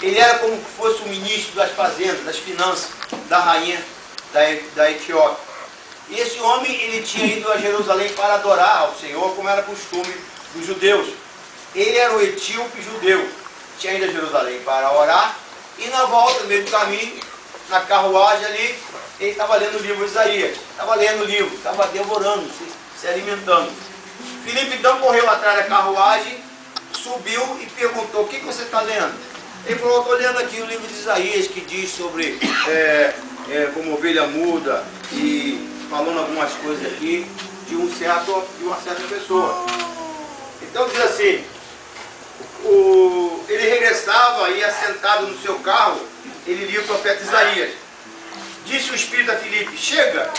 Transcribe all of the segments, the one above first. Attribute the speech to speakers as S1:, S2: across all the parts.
S1: Ele era como se fosse o ministro das fazendas, das finanças, da rainha da Etiópia. E esse homem, ele tinha ido a Jerusalém para adorar ao Senhor, como era costume dos judeus. Ele era o etíope judeu, tinha ido a Jerusalém para orar, e na volta, no meio do caminho, na carruagem ali, ele estava lendo o livro de Isaías, estava lendo o livro, estava devorando, se alimentando. Filipe então correu atrás da carruagem, subiu e perguntou: o que você está lendo? Ele falou: estou lendo aqui o livro de Isaías, que diz sobre como ovelha muda, e falando algumas coisas aqui de uma certa pessoa. Então diz assim, ele regressava, ia sentado no seu carro, ele lia o profeta Isaías. Disse o Espírito a Filipe: chega,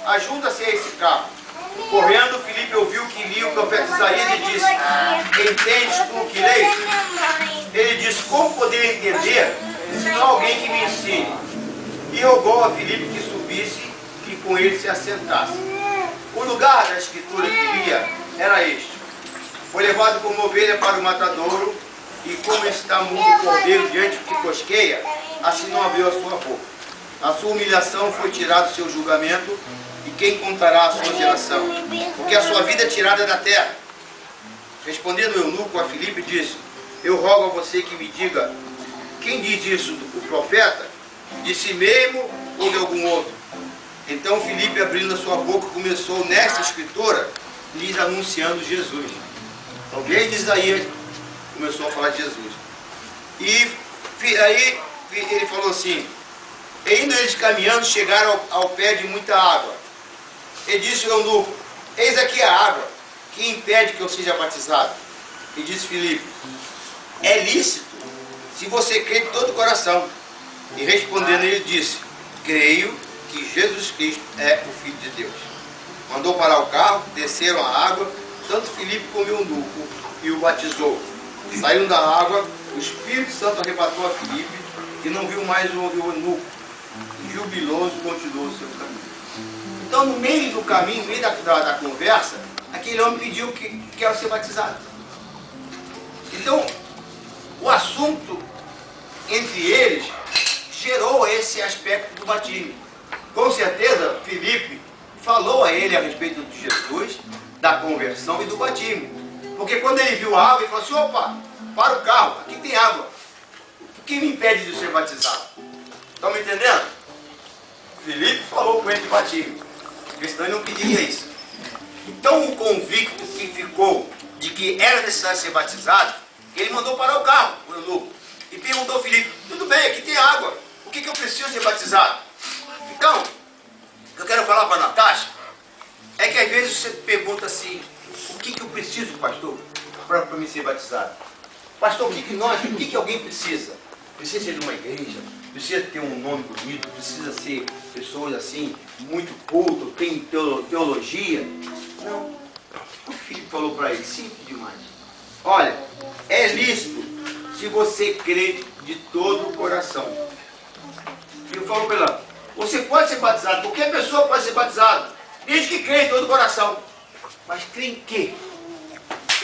S1: ajunta-se a esse carro. Correndo, Filipe ouviu que lia o profeta Isaías e disse: entendes tu o que leis? Ele disse: como poderia entender se não há alguém que me ensine? E rogou a Filipe que subisse e com ele se assentasse. O lugar da escritura que lia era este: foi levado como ovelha para o matadouro, e como está mudo o cordeiro diante do que cosqueia, assim não abriu a sua boca. A sua humilhação foi tirado o seu julgamento, e quem contará a sua geração? Porque a sua vida é tirada da terra. Respondendo o eunuco a Filipe, disse: eu rogo a você que me diga, quem diz isso, o profeta? De si mesmo ou de algum outro? Então Filipe, abrindo a sua boca, começou nesta escritura, lhes anunciando Jesus. Alguém de Isaías começou a falar de Jesus. E aí ele falou assim: e indo eles caminhando, chegaram ao pé de muita água. E disse o eunuco: eis aqui a água, que impede que eu seja batizado. E disse Filipe: é lícito, se você crê de todo o coração. E respondendo ele disse: creio que Jesus Cristo é o Filho de Deus. Mandou parar o carro, desceram a água, tanto Filipe como o eunuco, e o batizou. Saíram da água, o Espírito Santo arrebatou a Filipe, e não viu mais o eunuco. E jubiloso continuou o seu caminho. Então, no meio do caminho, no meio da conversa, aquele homem pediu que quer ser batizado. Então, o assunto entre eles gerou esse aspecto do batismo. Com certeza, Filipe falou a ele a respeito de Jesus, da conversão e do batismo. Porque quando ele viu a água, ele falou assim: opa, para o carro, aqui tem água. O que me impede de ser batizado? Estão me entendendo? Filipe falou com ele de batismo, porque senão ele não pediria isso. Então o convicto que ficou de que era necessário ser batizado, ele mandou parar o carro, o eunuco, e perguntou ao Filipe: tudo bem, aqui tem água, por que eu preciso ser batizado? Então, o que eu quero falar para a Natasha é que às vezes você pergunta assim: o que eu preciso, pastor, para me ser batizado? Pastor, o que alguém precisa? Precisa ser de uma igreja, precisa ter um nome bonito, precisa ser pessoas assim, muito culto, tem teologia. Não. O que Filipe falou para ele? Simples demais. Olha, é lícito se você crê de todo o coração. Ele falou para ela: você pode ser batizado, qualquer pessoa pode ser batizado, desde que crê em todo o coração. Mas crê em quê?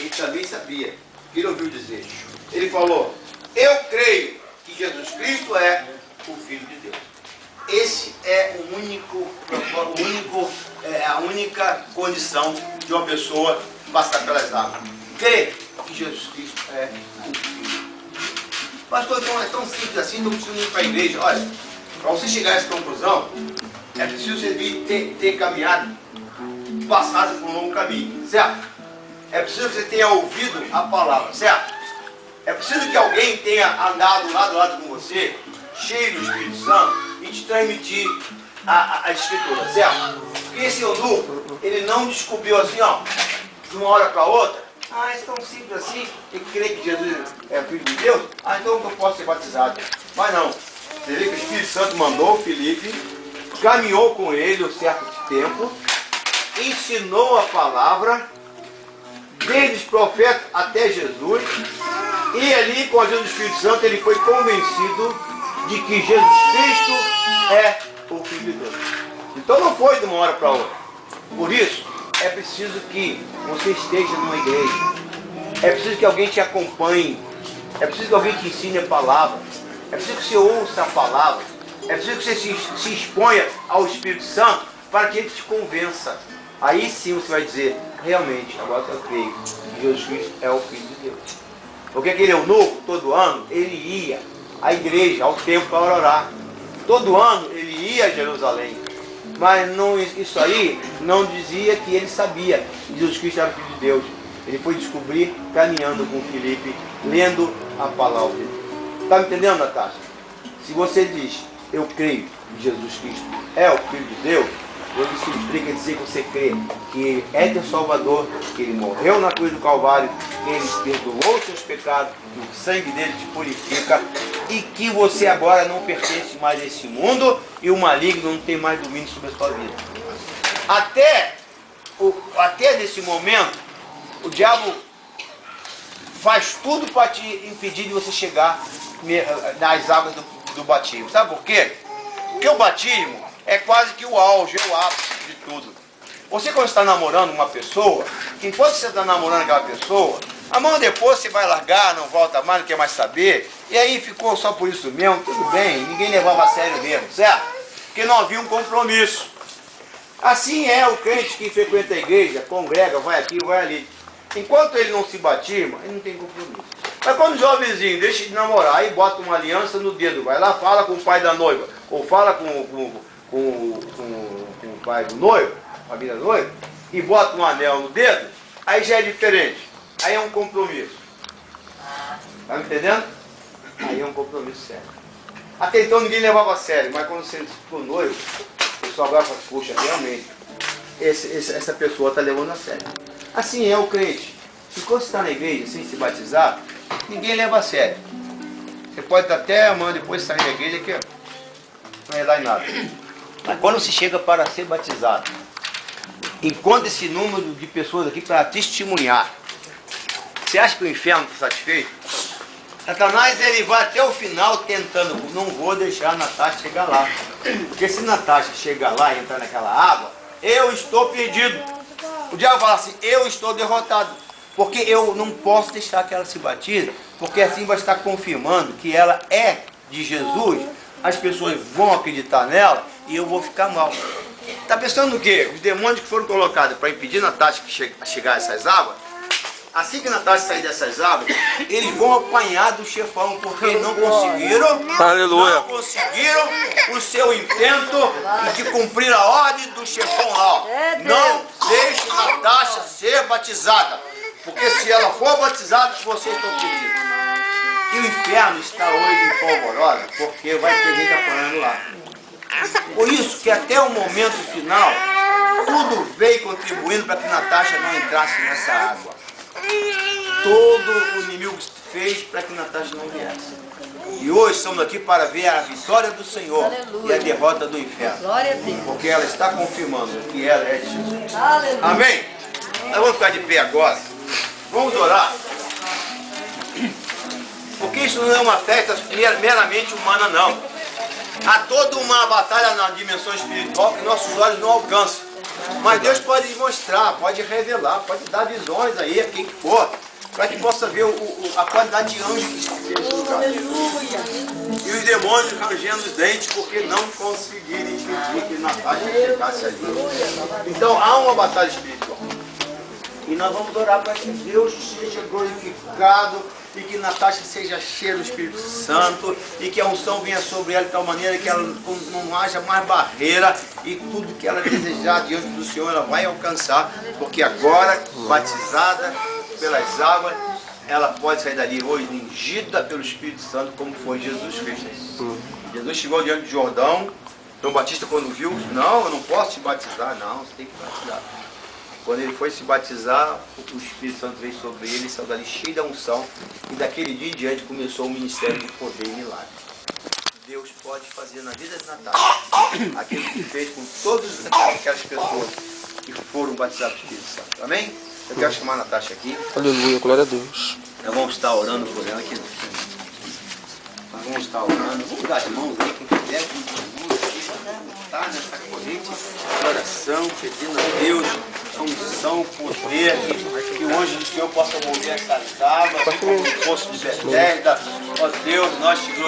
S1: Ele também sabia, ele ouviu dizer. Ele falou: eu creio que Jesus Cristo é o Filho de Deus. Esse é a única condição de uma pessoa passar pelas águas. Crer que Jesus Cristo é o Filho. Pastor, então é tão simples assim, não preciso ir para a igreja. Olha, para você chegar a essa conclusão, é preciso você ter caminhado, passado por um longo caminho, certo? É preciso que você tenha ouvido a palavra, certo? É preciso que alguém tenha andado lado a lado com você, cheio do Espírito Santo, e te transmitir a Escritura, certo? Porque esse eunuco, ele não descobriu assim, ó, de uma hora para outra: ah, é tão simples assim, e crer que Jesus é o Filho de Deus, ah, então eu posso ser batizado. Mas não. Você vê que o Espírito Santo mandou o Filipe, caminhou com ele um certo tempo, ensinou a palavra, desde os profetas até Jesus, e ali, com a ajuda do Espírito Santo, ele foi convencido de que Jesus Cristo é o Filho de Deus. Então não foi de uma hora para outra. Por isso, é preciso que você esteja numa igreja. É preciso que alguém te acompanhe. É preciso que alguém te ensine a palavra. É preciso que você ouça a palavra. É preciso que você se exponha ao Espírito Santo para que ele te convença. Aí sim você vai dizer, realmente, agora eu creio que Jesus Cristo é o Filho de Deus. Porque aquele eunuco, todo ano, ele ia à igreja, ao templo para orar. Todo ano ele ia a Jerusalém. Mas não, isso aí não dizia que ele sabia que Jesus Cristo era o Filho de Deus. Ele foi descobrir caminhando com Filipe, lendo a palavra de Deus. Está me entendendo, Natasha? Se você diz, eu creio que Jesus Cristo é o Filho de Deus, isso implica dizer que você crê que Ele é teu Salvador, que Ele morreu na cruz do Calvário, que Ele perdoou os seus pecados, que o sangue dele te purifica e que você agora não pertence mais a esse mundo e o maligno não tem mais domínio sobre a sua vida. Até nesse momento, o diabo faz tudo para te impedir de você chegar nas águas do batismo. Sabe por quê? Porque o batismo é quase que o auge, é o ápice de tudo. Você quando está namorando uma pessoa, enquanto você está namorando aquela pessoa, amanhã depois você vai largar, não volta mais, não quer mais saber, e aí ficou só por isso mesmo, tudo bem, ninguém levava a sério mesmo, certo? Porque não havia um compromisso. Assim é o crente que frequenta a igreja, congrega, vai aqui, vai ali. Enquanto ele não se batisma, ele não tem compromisso. Mas quando o jovenzinho deixa de namorar e bota uma aliança no dedo, vai lá, fala com o pai da noiva, ou fala com o pai do noivo, a família do noivo, e bota um anel no dedo, aí já é diferente. Aí é um compromisso. Tá me entendendo? Aí é um compromisso sério. Até então ninguém levava a sério, mas quando você ficou noivo, o pessoal agora fala, puxa, realmente, essa pessoa está levando a sério. Assim é o crente. Enquanto você está na igreja sem se batizar, ninguém leva a sério. Você pode estar até amanhã depois sair da igreja que não ia dar em nada. Mas quando se chega para ser batizado, encontra esse número de pessoas aqui para testemunhar. Você acha que o inferno está satisfeito? Satanás ele vai até o final tentando, não vou deixar a Natasha chegar lá. Porque se a Natasha chegar lá e entrar naquela água, eu estou perdido. O diabo fala assim, eu estou derrotado. Porque eu não posso deixar que ela se batize, porque assim vai estar confirmando que ela é de Jesus. As pessoas vão acreditar nela e eu vou ficar mal. Está pensando o quê? Os demônios que foram colocados para impedir Natasha a chegar a essas águas, assim que Natasha sair dessas águas, eles vão apanhar do chefão, porque não conseguiram,
S2: aleluia,
S1: não conseguiram o seu intento de cumprir a ordem do chefão lá. Ó. Não deixe Natasha ser batizada, porque se ela for batizada, vocês estão perdidos. E o inferno está hoje em polvorosa, porque vai ter gente apanhando lá. Por isso que até o momento final, tudo veio contribuindo para que Natasha não entrasse nessa água. Todo o inimigo fez para que Natasha não viesse. E hoje estamos aqui para ver a vitória do Senhor. Aleluia. E a derrota do inferno. Glória a Deus. Porque ela está confirmando que ela é de Jesus. Aleluia. Amém? Nós vamos ficar de pé agora. Vamos orar. Porque isso não é uma festa meramente humana, não. Há toda uma batalha na dimensão espiritual que nossos olhos não alcançam. Mas Deus pode mostrar, pode revelar, pode dar visões aí a quem que for, para que possa ver a quantidade de anjos que estão nesse lugar. E os demônios rangendo os dentes porque não conseguiram impedir que Natasha chegasse ali. Então há uma batalha espiritual. E nós vamos orar para que Deus seja glorificado e que Natasha seja cheia do Espírito Santo e que a unção venha sobre ela de tal maneira que ela não haja mais barreira e tudo que ela desejar diante do Senhor ela vai alcançar, porque agora, batizada pelas águas, ela pode sair dali hoje ungida pelo Espírito Santo como foi Jesus Cristo. Jesus chegou diante de Jordão, João Batista quando viu, não, eu não posso te batizar, não, você tem que batizar. Quando ele foi se batizar, o Espírito Santo veio sobre ele, saiu dali cheio da unção, e daquele dia em diante começou o ministério de poder e milagre. Deus pode fazer na vida de Natasha aquilo que fez com todas aquelas pessoas que foram batizadas pelo Espírito Santo. Amém? Eu quero chamar a Natasha aqui.
S2: Aleluia, glória a Deus.
S1: Nós vamos estar orando por ela aqui. Nós vamos estar orando. Vamos dar as mãos aí, quem quiser, estar nessa corrente de oração, pedindo a Deus a unção, poder, que o anjo do Senhor possa mover essa água, como o poço de Betesda. Ó Deus, nós te glorificamos.